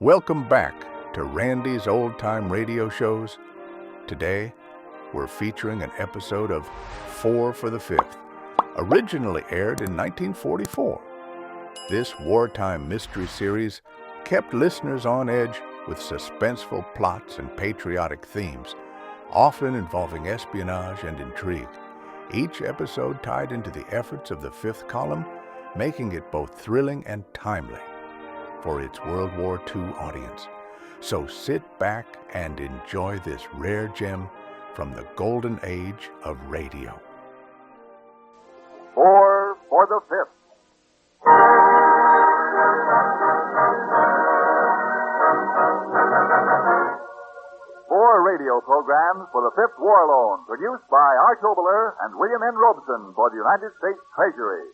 Welcome back to Randy's Old Time Radio Shows. Today, we're featuring an episode of 4 for the Fifth, originally aired in 1944. This wartime mystery series kept listeners on edge with suspenseful plots and patriotic themes, often involving espionage and intrigue. Each episode tied into the efforts of the fifth column, making it both thrilling and timely for its World War II audience. So sit back and enjoy this rare gem from the golden age of radio. 4 for the Fifth. Four radio programs for the Fifth War Loan, produced by Art Oboler and William N. Robeson for the United States Treasury.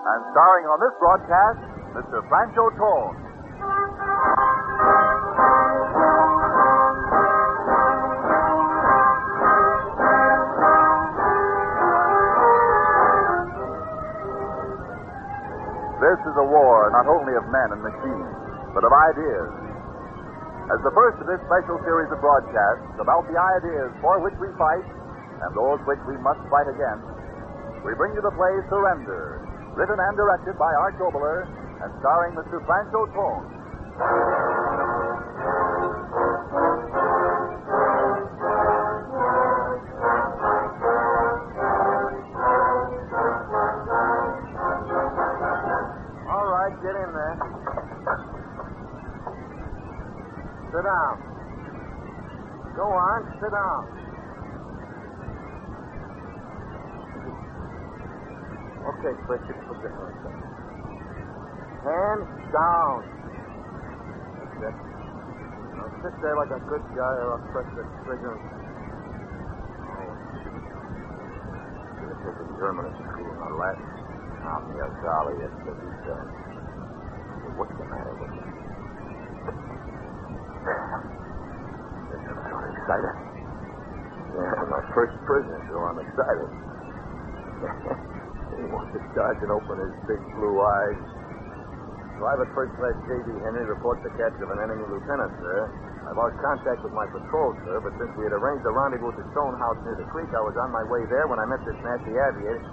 And starring on this broadcast, Mr. Franco Tone. This is a war not only of men and machines, but of ideas. As the first of this special series of broadcasts about the ideas for which we fight and those which we must fight against, we bring you the play Surrender, written and directed by Art Oboler and starring Mr. Franco Tone. Get in there. Sit down. Go on, sit down. Okay, Fritz, you put this on. Hands down. That's it. Now sit there like a good guy or I'll press the trigger. Oh, should have taken German at school, not Latin. I'm your golly, it's the detail. What's the matter with you? This is so excited. Yeah, my first prisoner, so I'm excited. He wants to charge and open his big blue eyes. Private First Class J.D. Henry reports the catch of an enemy lieutenant, sir. I lost contact with my patrol, sir, but since we had arranged a rendezvous at the Stone House near the creek, I was on my way there when I met this nasty aviator.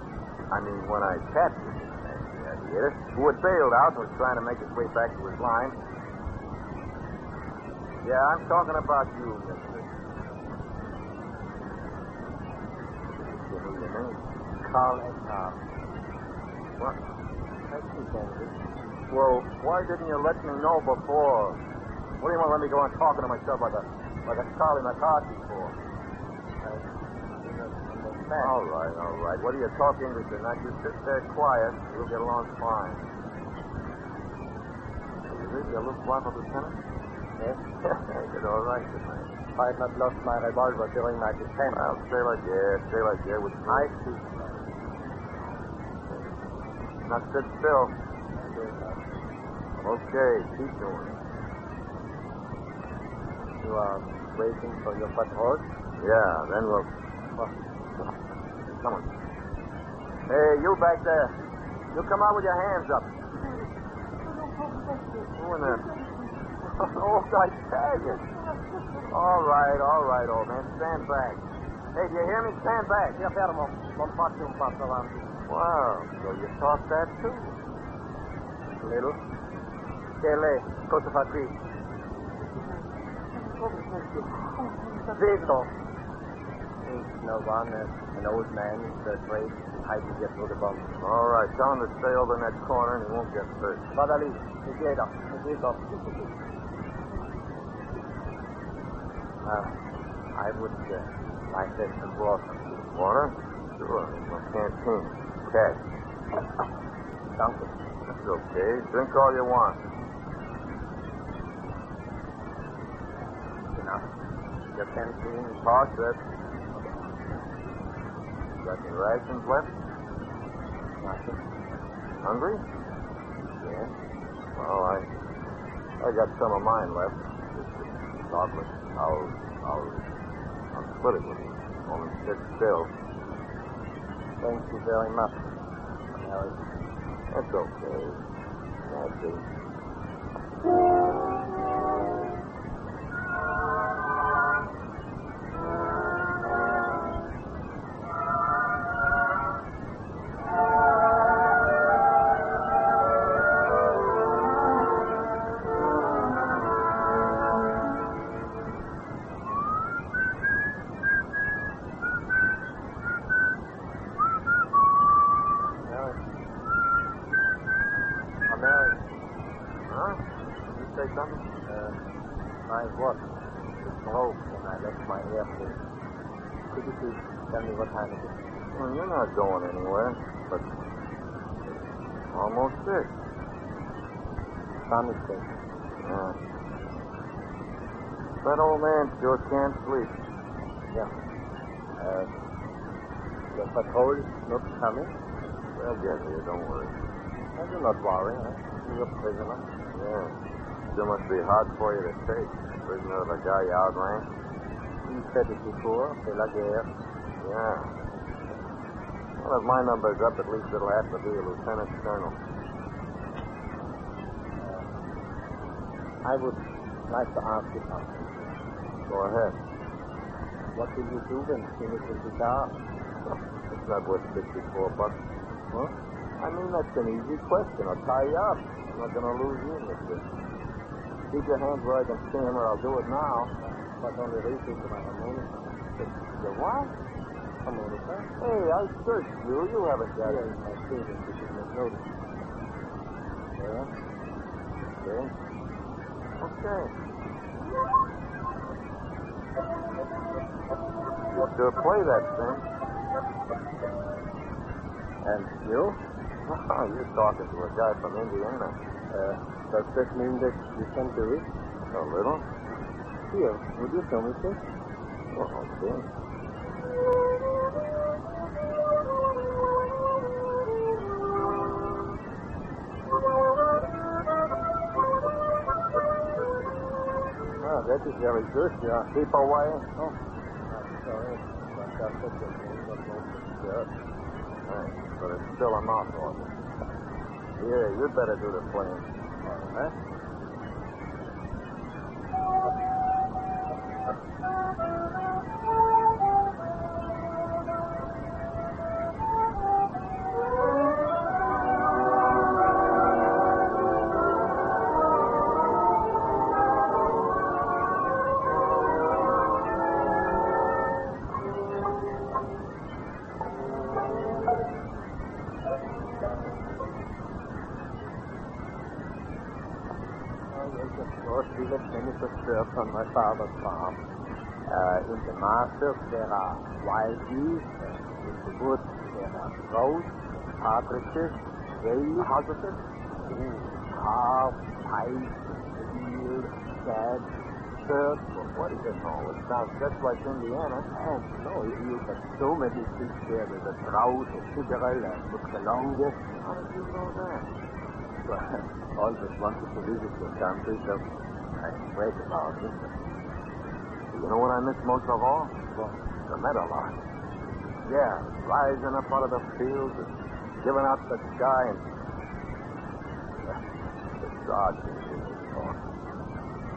When I captured this nasty aviator, who had bailed out and was trying to make his way back to his line. Yeah, I'm talking about you, mister. Give me your name. Carl Eckhart. What? Thank you, Henry. Well, why didn't you let me know before? What do you want to let me go on talking to myself like a Charlie McCarthy for? All right. What are you talking English or not? You sit there quiet. You'll get along fine. Is this your Luftwaffe lieutenant? Yes. It's all right tonight. I had not lost my revolver during my defense. Well, stay like yeah, with me. I see. Not sit still. Okay, keep doing it. You are waiting for your patrol? Yeah, then we'll... Come on. Hey, you back there. You come out with your hands up. Who in there? Oh, I tag it. All right, old man. Stand back. Hey, do you hear me? Stand back. Io fermo. Non faccio un passo avanti. Wow, so you talk that too? Little. Che lei? Cosa fa qui? Zitto. No one, an old man, third rate, hiding here through the bomb. All right, tell him to stay over in that corner and he won't get hurt. Vada lì, mi chiedo. I would like to some water. Water? Sure, in my canteen. Cash. Thank you. That's okay. Drink all you want. Enough. Your canteen? Toss it. Got any rations left? Nothing. Hungry? Yes. Well, I got some of mine left. Just chocolate. I'll split it with you. Only sit still. Thank you very much, Mary. That's okay. That's it. Mary, Huh? Did you say something? my watch is broke and I left my airplane. Could you please tell me what time it is? Well, you're not going anywhere, but almost 6. Sun is setting. Yeah. That old man sure can't sleep. Yeah. The patrol is not coming? They'll get here, don't worry. I do not worry. You're a prisoner. Yeah. Still must be hard for you to take. Prisoner of a guy you outran. You said it before, c'est la guerre. Yeah. Well, if my number's up, at least it'll have to be a lieutenant colonel. I would like to ask you something. Go ahead. What will you do when you finish with the car? It's not worth $64. Huh? I mean, that's an easy question. I'll tie you up. I'm not going to lose you in this thing. Keep your hands where I can see them, or I'll do it now. But only reason to my money. You what? Come on, sir. Hey, I searched you. You haven't got Here it. is my savings, which is not noticed. Yeah? Okay. Okay. You sure play that thing. And you? Oh, you're talking to a guy from Indiana. Does that mean that you can do it? A little? Here, would you show me, sir? Well, okay. Ah, that is very good, yeah. Keep away. Oh, I'm sorry. But that's what you're saying, but most good. Thanks, but it's still a mouth order. Yeah, you'd better do the playing. All right. Of course, we had many success on my father's farm. In the marshes, there are wild geese. In the woods, there are grouse, partridges, quail, Partridges? calf, pike, seal, stag, birds. Well, what is it all? It sounds just like Indiana. And no, you have so many fish there with a trout, a pickerel, a muxalonga. How did you know that? Always wanted to visit your country, so I read about it. You know what I miss most of all? What? The meadowlark. Yeah, rising up out of the fields and giving out the sky and... the gods in this talk.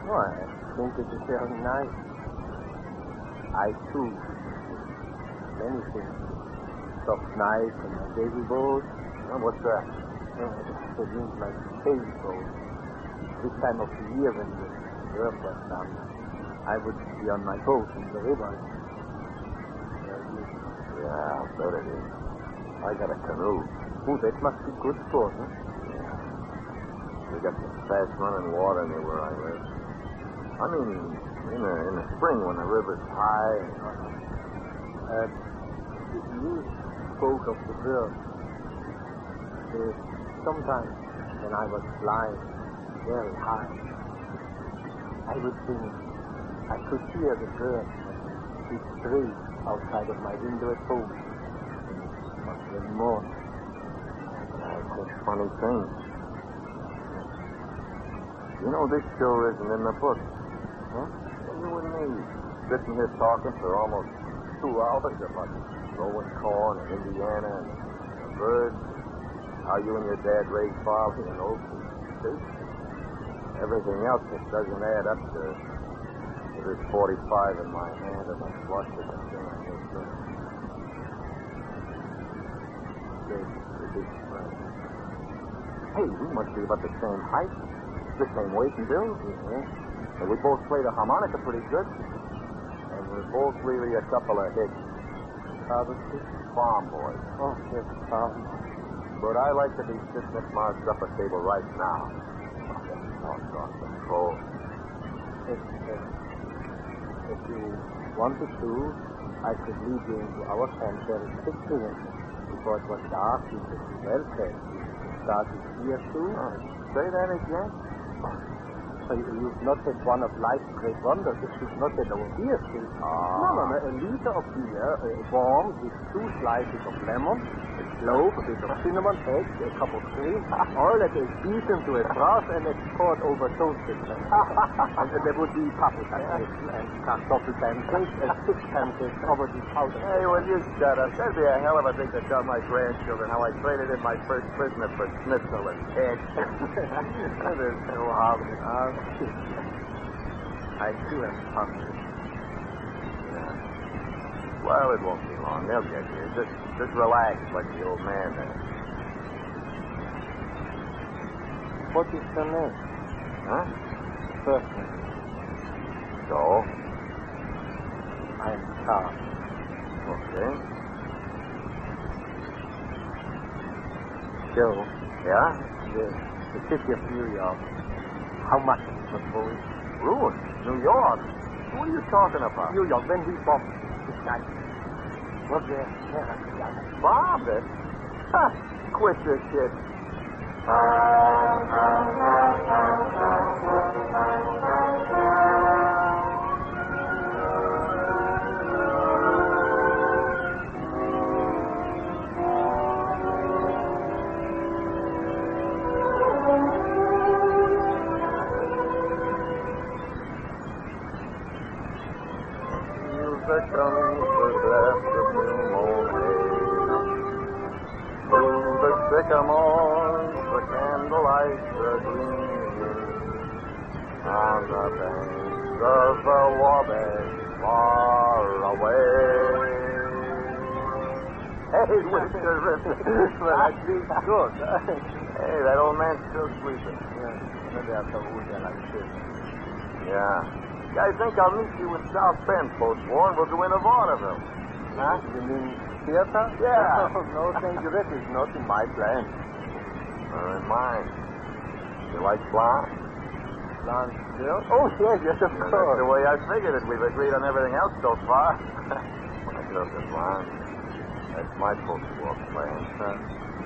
Oh, I think it is very nice. I too many things. Soft night and my baby boat. What's that? It means my baby boat. This time of the year when the earth was done, I would be on my boat in the river. Yeah, I'll bet it is. I got a canoe. Oh, that must be good sport, huh? Yeah. We got some fast running water near where I live. I mean, in the spring when the river's high. You spoke of the birds. Sometimes when I was flying very high, I would think I could hear the birds on big trees outside of my window at home. In the morning. It's a funny thing. You know, this sure isn't in the book. Huh? You and me sitting here talking for almost 2 hours. growing corn in Indiana and the birds. How you and your dad raised barley and oats and steak. Everything else that doesn't add up to this 45 in my hand and I'm flush with the thing I just did. Hey, we must be about the same height, the same weight and build. And we both play the harmonica pretty good. And we're both really a couple of hicks. Farm boys. Oh, yes, farm. But I like to be sitting at my supper table right now. Control. If you wanted to, I could lead you into our sanctuary 6 minutes. Before it was dark, you could be well fed. Started here too. Say that again? So you've not had one of life's great wonders. You've not had our beer still. No. A liter of beer, warm, with 2 slices of lemon, a clove, a bit of cinnamon, eggs, a cup of cream. All that is beaten to a froth and it's poured over toasted. And there would be paprika and kartoffel pancakes and 6 pancakes covered with powder. Hey, will you shut up? That'd be a hell of a thing to tell my grandchildren how I traded in my first prisoner for schnitzel and eggs. That is so harmless. I too am hungry. Yeah. Well, it won't be long. They'll get here. Just relax like the old man does. What is your name? Huh? First name. So? I'm Carl. Okay. Joe. Yeah? The city of New York. How much it was ruined? Ruined? New York? What are you talking about? New York, when we bombed this night. Was there Bombed it? Huh. Quit this shit. Sycamores, the candlelights are gleaming on the banks of the Wabash far away. Hey, what's the river? Well, that beats good. Hey, that old man's still sleeping. Yeah, maybe I'll come over there like this. Yeah. I think I'll meet you in South Bend post-war and we'll go into vaudeville. Huh? You mean theater? Yeah. No, thank you. That is not in my plan. Or in mine. You like blonde? Blonde still? Oh, yes, of course. That's the way I figured it. We've agreed on everything else so far. I love the blonde. That's my post-war plan.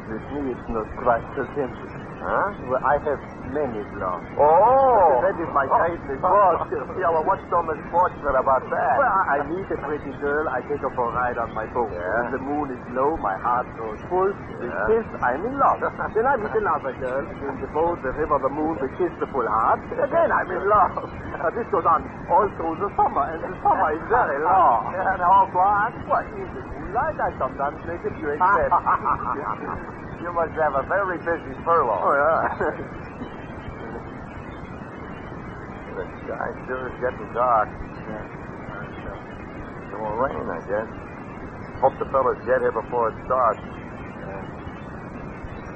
With me, it's not quite so simple. Huh? Well, I have many blondes. Oh! That is my greatest boss. Yeah, well, what's so misfortunate about that? Well, I meet a pretty girl. I take her for a ride on my boat. Yeah. When the moon is low, my heart grows full. We Yeah. kiss, I'm in love. Then I meet another girl. In the boat, the river, the moon, we kiss the full heart. Again, I'm in love. This goes on all through the summer, and the summer is very long. Yeah, and all blonde? What is it? Moonlight, I sometimes make a few exceptions. You must have a very busy furlough. Oh, yeah. The sky sure is getting dark. Yeah. It will rain, I guess. Hope the fellas get here before it starts.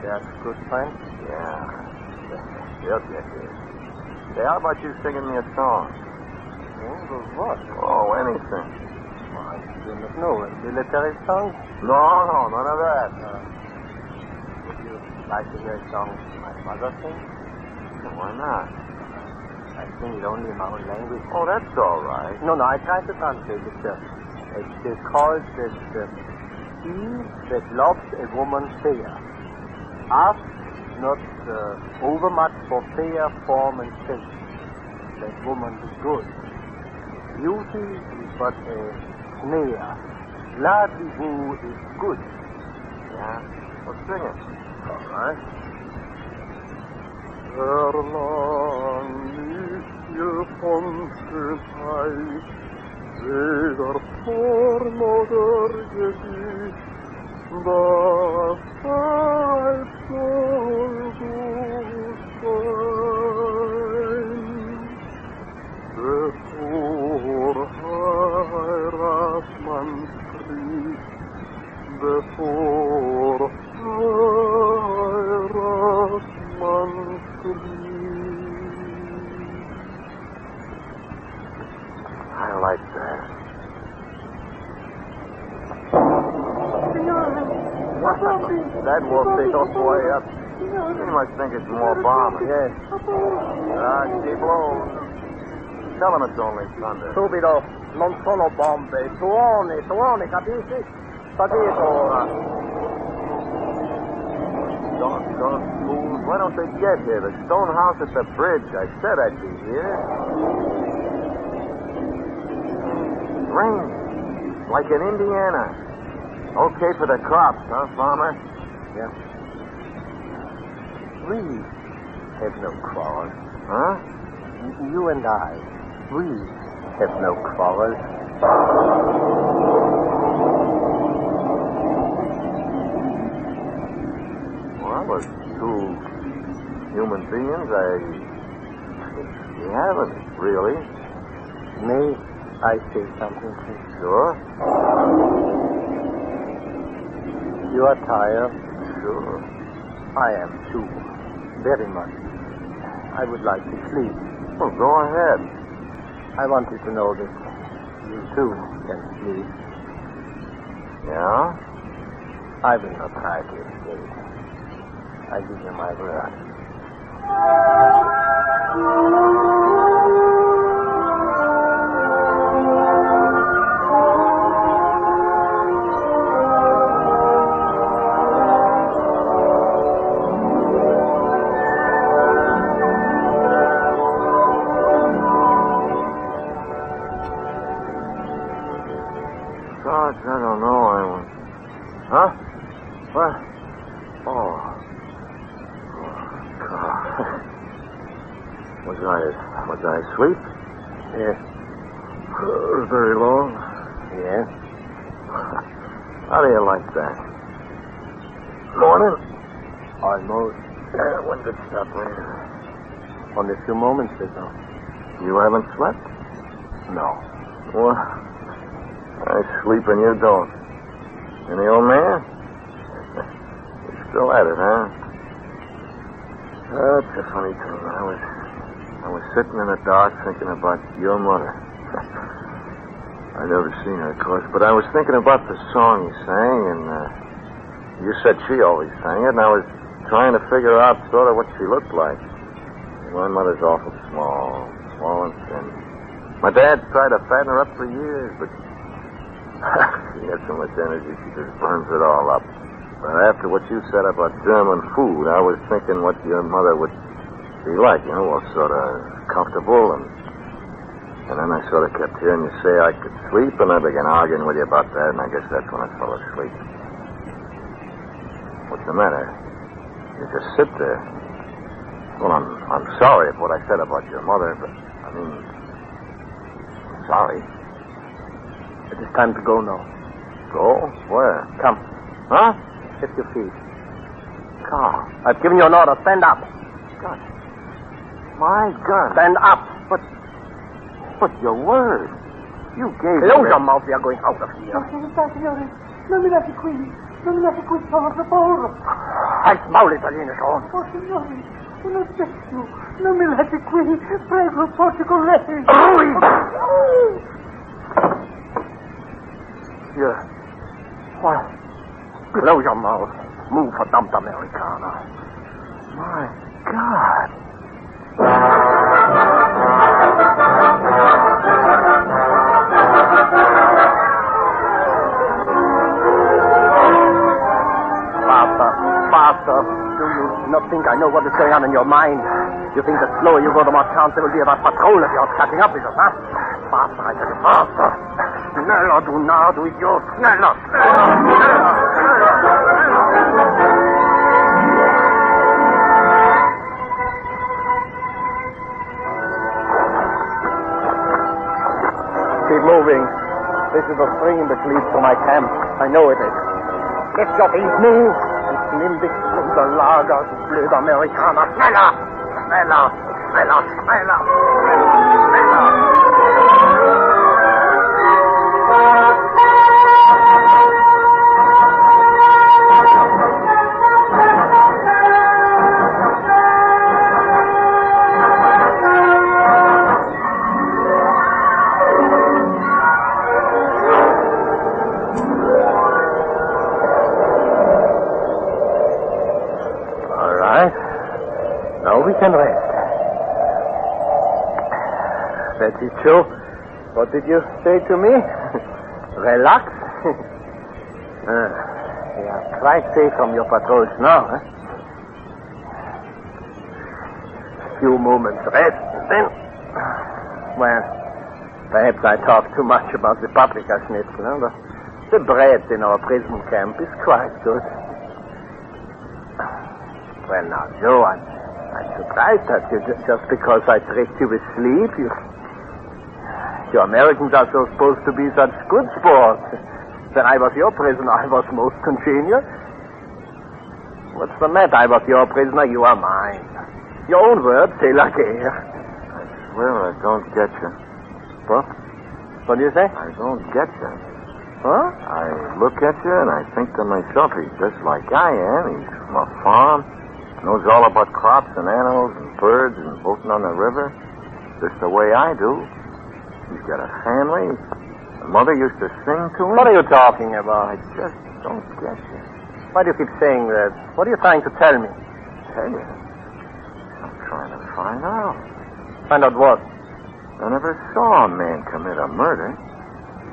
That's good, friend. Yeah. They'll get here. Hey, how about you singing me a song? Oh, what? Oh, anything. I do not know. A military song? No, none of that. Would you like to hear a song my mother sings? Why not? I sing it only in my own language. Oh, that's all right. No, I tried to translate it. It's called He that loves a woman fair. Ask not overmuch for fair form and shape. That woman is good. Beauty is but a snare. Gladly who is good. Yeah? Well, sing it. All right. Erlang nicht ihr von Schönheit, Weder Form oder Gesicht, das Zeit soll gut sein. Bevor Heirat man kriegt, bevor Heirat man kriegt. I like that. That will take us way up. You must think it's more bombing. Yes. Keep low. Tell him it's only thunder. Subito, non sono bombe. Tuone, capisci? Capito ora. Don't fools. Why don't they get here? The stone house at the bridge. I said I'd be here. Rain. Like in Indiana. Okay for the crops, huh, farmer? Yeah. We have no quarrel. Huh? You and I, we have no quarrel. Well, as two human beings, we haven't, really. May I say something, please? Sure? You are tired. Sure. I am too. Very much. I would like to sleep. Well, go ahead. I wanted to know that you too can sleep. Yeah? I will not try to escape. I give you my word. Gosh, I don't know. Huh? What? Oh. God. Was I asleep? Yes. Very long? Yes. How do you like that? Morning? Almost. When did it stop raining? Only a few moments ago. You haven't slept? No. Well, I sleep and you don't. And the old man? You're still at it, huh? That's a funny thing. I was sitting in the dark thinking about your mother. I never seen her, of course, but I was thinking about the song you sang, and you said she always sang it, and I was trying to figure out sort of what she looked like. My mother's awful small and thin. My dad's tried to fatten her up for years, but she has so much energy, she just burns it all up. But after what you said about German food, I was thinking what your mother would be like, all sort of comfortable, and then I sort of kept hearing you say I could sleep, and I began arguing with you about that, and I guess that's when I fell asleep. What's the matter? You just sit there. Well, I'm sorry for what I said about your mother, but, I'm sorry. It is time to go now. Go? Where? Come. Huh? Lift your feet. Carl. I've given you an order. Stand up. God. My God. Stand up. But your word. You gave Close me... your mouth. We are going out of here. Signore, non mi lasci qui, per favore. Halt Maul, italiano. Oh, signore, non c'è più, non mi lasci qui, prego, porti con lei. Yeah. What? Close your mouth. Move for dumped Americana. My God. Faster. Do you not think I know what is going on in your mind? You think the slower you go, the more chance there will be of that patrol of yours catching up with us, huh? Faster, I tell you, faster. Schneller, du Narr, du Idiot. Schneller. Keep moving. little stream that leads to my camp. I know it is. Get your feet, move. Und nimm dich zu unser Lager, du blöder Amerikaner. Schneller! Schneller! Schneller! Schneller! Schneller! Now we can rest. That's it, Joe. What did you say to me? Relax? You are quite safe from your patrols now, huh? A few moments rest, and then... Well, perhaps I talk too much about the paprika schnitzel, huh? But the bread in our prison camp is quite good. Well, now, Joe, I'm surprised at you just because I tricked you with sleep. You Americans are so supposed to be such good sports. When I was your prisoner, I was most congenial. What's the matter? I was your prisoner, you are mine. Your own word, c'est la guerre. I swear I don't get you. What? What do you say? I don't get you. Huh? I look at you and I think to myself, he's just like I am. He's from a farm. Knows all about crops and animals and birds and boating on the river. Just the way I do. He's got a family. The mother used to sing to him. What are you talking about? I just don't get you. Why do you keep saying that? What are you trying to tell me? Tell you? I'm trying to find out. Find out what? I never saw a man commit a murder.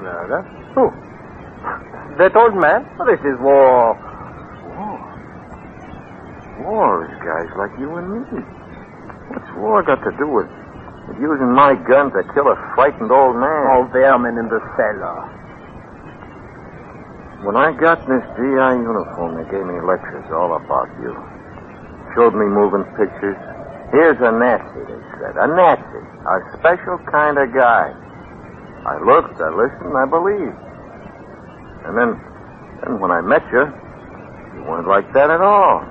Murder? Who? That old man? Well, this is war. War is guys like you and me. What's war got to do with using my gun to kill a frightened old man? All vermin in the cellar. When I got in this GI uniform, they gave me lectures all about you. Showed me moving pictures. Here's a Nazi, they said. A Nazi. A special kind of guy. I looked, I listened, I believed. And then when I met you, you weren't like that at all.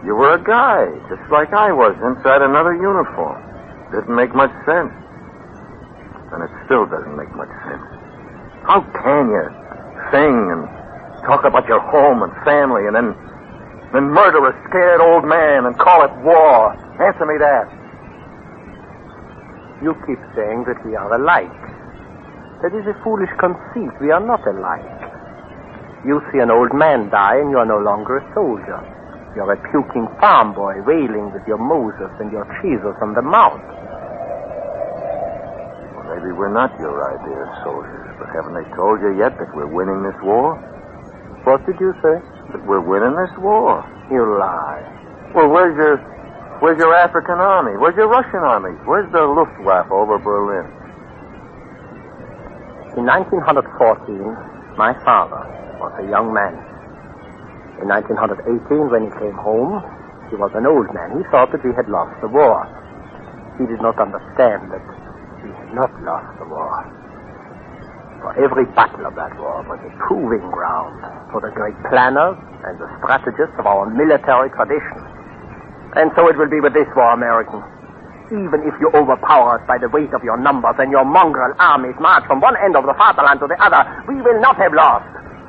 You were a guy, just like I was, inside another uniform. Didn't make much sense. And it still doesn't make much sense. How can you sing and talk about your home and family and then murder a scared old man and call it war? Answer me that. You keep saying that we are alike. That is a foolish conceit. We are not alike. You see an old man die and you are no longer a soldier. You're a puking farm boy wailing with your Moses and your Jesus on the mount. Well, maybe we're not your idea of soldiers, but haven't they told you yet that we're winning this war? What did you say? That we're winning this war. You lie. Well, where's your African army? Where's your Russian army? Where's the Luftwaffe over Berlin? In 1914, my father was a young man. In 1918, when he came home, he was an old man. He thought that we had lost the war. He did not understand that we had not lost the war. For every battle of that war was a proving ground for the great planners and the strategists of our military tradition. And so it will be with this war, American. Even if you overpower us by the weight of your numbers and your mongrel armies march from one end of the fatherland to the other, we will not have lost.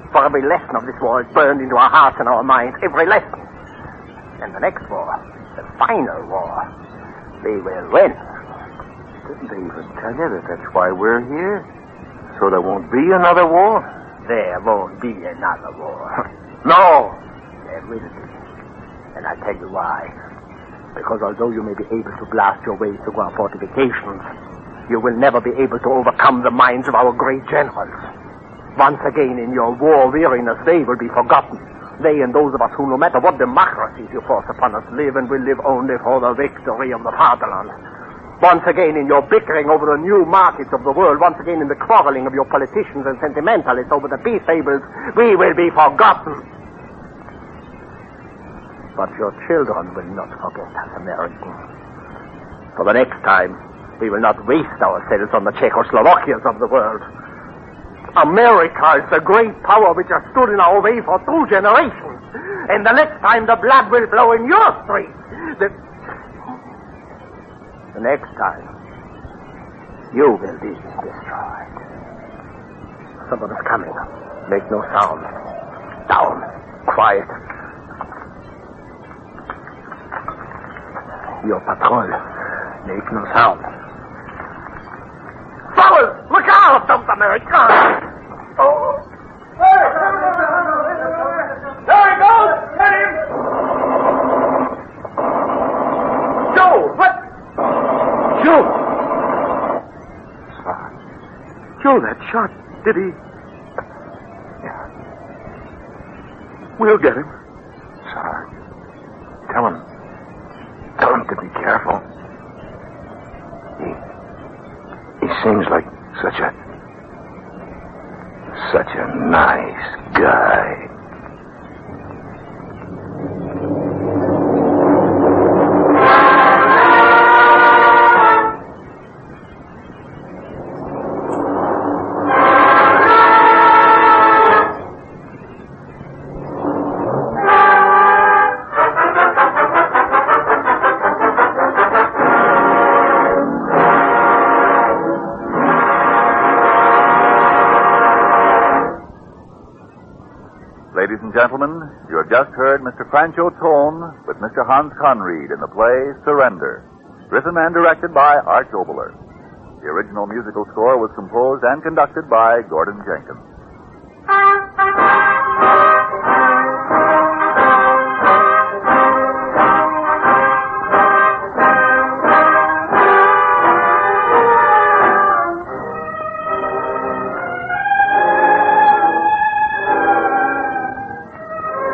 For every lesson of this war is burned into our hearts and our minds. Every lesson. And the next war, the final war, we will win. Didn't they even tell you that that's why we're here? So there won't be another war? There won't be another war. No! There will be. And I'll tell you why. Because although you may be able to blast your way through our fortifications, you will never be able to overcome the minds of our great generals. Once again, in your war weariness, they will be forgotten. They and those of us who, no matter what democracies you force upon us, live and will live only for the victory of the fatherland. Once again, in your bickering over the new markets of the world, once again in the quarreling of your politicians and sentimentalists over the peace tables, we will be forgotten. But your children will not forget us, Americans. For the next time, we will not waste ourselves on the Czechoslovakias of the world. America is the great power which has stood in our way for 2 generations. And the next time the blood will flow in your street, the next time, you will be destroyed. Someone is coming. Make no sound. Down. Quiet. Your patrol. Make no sound. Fellas, look out, those Americans! Oh. There he goes! Get him! Joe, what? Joe! Joe, that shot, did he? Yeah. We'll get him. Sarge, tell him to be careful. He seems like such a nice guy. Ladies and gentlemen, you have just heard Mr. Francho Tone with Mr. Hans Conried in the play Surrender, written and directed by Art Obler. The original musical score was composed and conducted by Gordon Jenkins.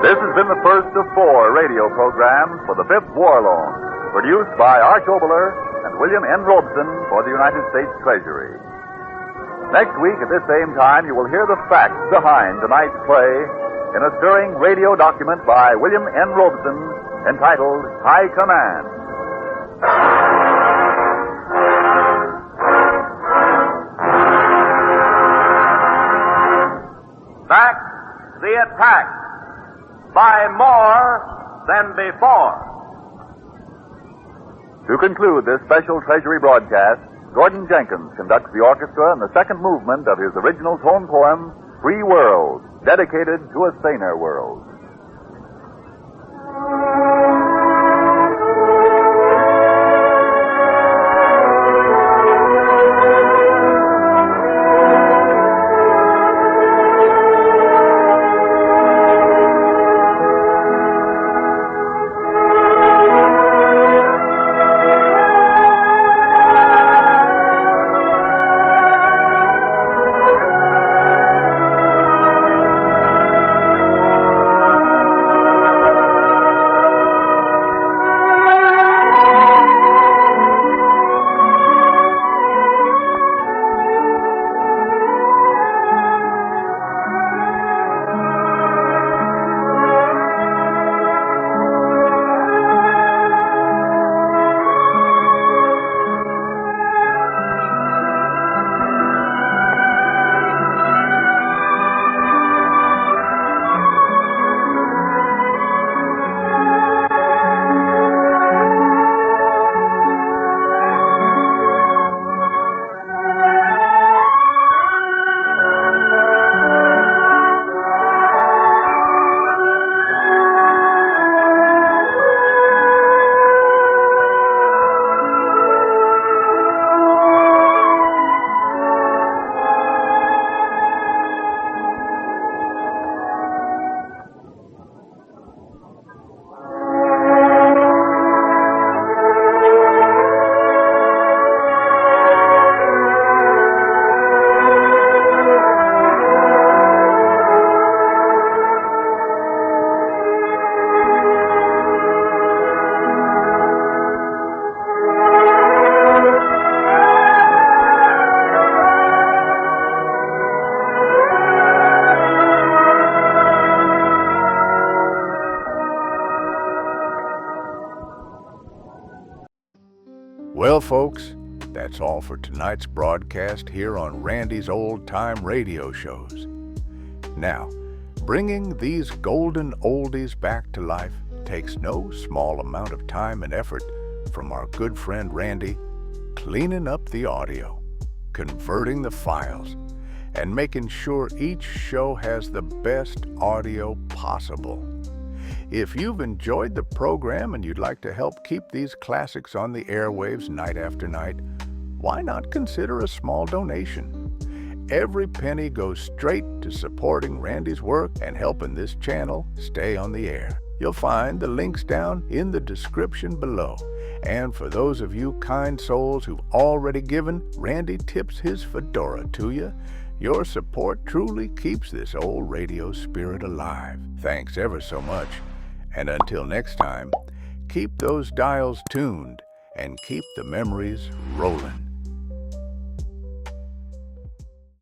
This has been the first of 4 radio programs for the 5th War Loan, produced by Arch Obler and William N. Robeson for the United States Treasury. Next week at this same time, you will hear the facts behind tonight's play in a stirring radio document by William N. Robeson entitled High Command. Back the attack. By more than before. To conclude this special Treasury broadcast, Gordon Jenkins conducts the orchestra in the second movement of his original tone poem, Free World, dedicated to a saner world. Well, folks, That's all for tonight's broadcast here on Randy's Old Time Radio Shows. Now, bringing these golden oldies back to life takes no small amount of time and effort from our good friend Randy, cleaning up the audio, converting the files, and making sure each show has the best audio possible. If you've enjoyed the program and you'd like to help keep these classics on the airwaves night after night, why not consider a small donation? Every penny goes straight to supporting Randy's work and helping this channel stay on the air. You'll find the links down in the description below. And for those of you kind souls who've already given, Randy tips his fedora to you. Your support truly keeps this old radio spirit alive. Thanks ever so much. And until next time, keep those dials tuned and keep the memories rolling.